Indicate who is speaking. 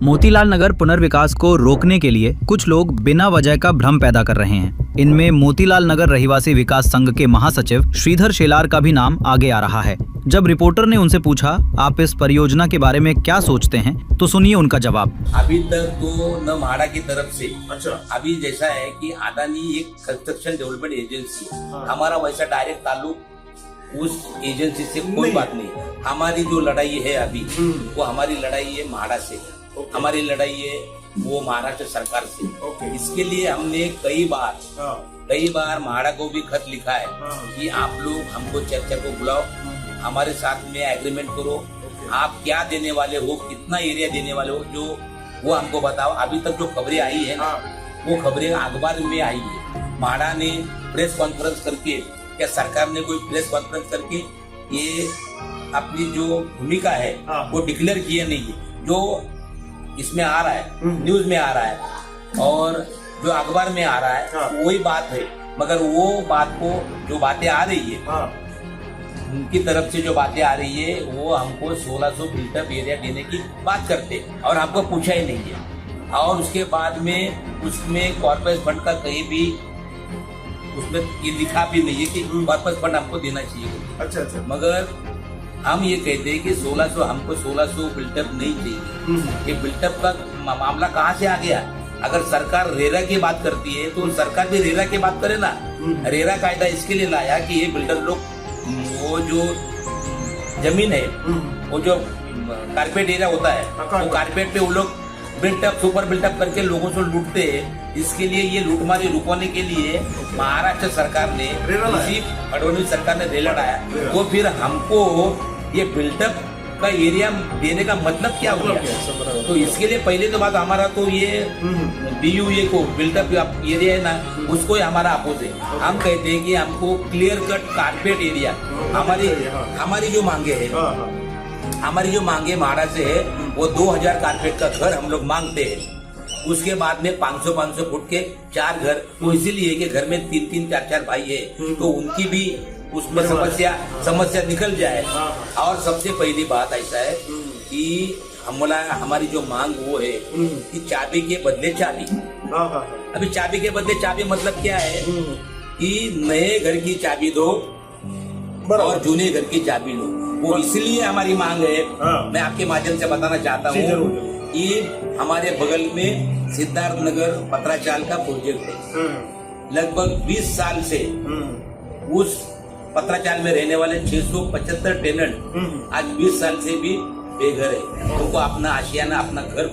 Speaker 1: मोतीलाल नगर पुनर्विकास को रोकने के लिए कुछ लोग बिना वजह का भ्रम पैदा कर रहे हैं। इनमें मोतीलाल नगर रहिवासी विकास संघ के महासचिव श्रीधर शेलार का भी नाम आगे आ रहा है। जब रिपोर्टर ने उनसे पूछा आप इस परियोजना के बारे में क्या सोचते हैं, तो सुनिए उनका जवाब।
Speaker 2: अभी तक तो न म्हाडा की तरफ से
Speaker 3: अच्छा।
Speaker 2: अभी जैसा है कि अदानी एक कंस्ट्रक्शन डेवलपमेंट एजेंसी, हमारा वैसा डायरेक्ट ताल्लुक उस एजेंसी से कोई बात नहीं। हमारी जो लड़ाई है अभी वो हमारी लड़ाई है म्हाडा से, हमारी लड़ाई है वो महाराष्ट्र सरकार से। इसके लिए हमने कई बार म्हाडा को भी खत लिखा है कि आप लोग हमको चर्चा को बुलाओ, हमारे साथ में एग्रीमेंट करो, आप क्या देने वाले हो, कितना एरिया देने वाले हो, जो वो हमको बताओ। अभी तक जो खबरें आई है ना, वो खबरें अखबार में आई है। म्हाडा ने प्रेस कॉन्फ्रेंस करके, क्या सरकार ने कोई प्रेस कॉन्फ्रेंस करके ये अपनी जो भूमिका है वो डिक्लेयर किया नहीं है। जो इसमें आ रहा है, न्यूज में आ रहा है और जो अखबार में आ रहा है वही बात है, मगर वो बात को जो बातें आ रही है उनकी तरफ से जो बातें आ रही है वो हमको 1600 बिल्टअप एरिया देने की बात करते और हमको पूछा ही नहीं है। और उसके बाद में उसमें कॉर्पोरेट फंड का कहीं भी उसमें ये लिखा भी नहीं है कि कॉर्पोरेट फंड हमको देना चाहिए।
Speaker 3: अच्छा।
Speaker 2: मगर हम ये कहते हैं कि 1600 हमको 1600 बिल्टअप नहीं चाहिए। ये बिल्टअप का मामला कहाँ से आ गया? अगर सरकार रेरा की बात करती है तो सरकार भी रेरा की बात करे ना। रेरा कायदा इसके लिए लाया कि ये बिल्डर लोग वो जो जमीन है वो जो कारपेट एरिया होता है वो कारपेट पे वो लोग बिल्टअप सुपर बिल्टअप करके लोगों से लूटते हैं। इसके लिए ये लूटमारी रुकवाने के लिए महाराष्ट्र सरकार ने, फडणवीस सरकार ने रेला लाया। तो फिर हमको ये बिल्टअप का एरिया देने का मतलब क्या हो गया? तो इसके लिए पहले तो बात हमारा तो ये BUA को बिल्टअप एरिया है ना, उसको ही हमारा अपोज है। हम कहते हैं कि हमको क्लियर कट कारपेट एरिया, हमारी जो मांगे है, हमारी जो मांगे म्हाडा से है वो 2000 कारपेट का घर हम लोग मांगते हैं। उसके बाद में 500 फुट के 4 घर, तो इसीलिए कि घर में 3-3, 4-4 भाई है तो उनकी भी उसमें समस्या निकल जाए। और सबसे पहली बात ऐसा है कि हमारी जो मांग वो है कि चाबी के बदले चाबी। अभी चाबी के बदले चाबी मतलब क्या है कि नए घर की चाबी दो और जूने घर की चाबी लो। वो इसलिए हमारी मांग है। मैं आपके माध्यम से बताना चाहता हूँ कि हमारे बगल में सिद्धार्थ नगर पत्राचाल का प्रोजेक्ट है। लगभग 20 साल से उस पत्राचाल में रहने वाले 675 टेनेंट आज 20 साल से भी बेघर है। उनको अपना आशियाना, अपना घर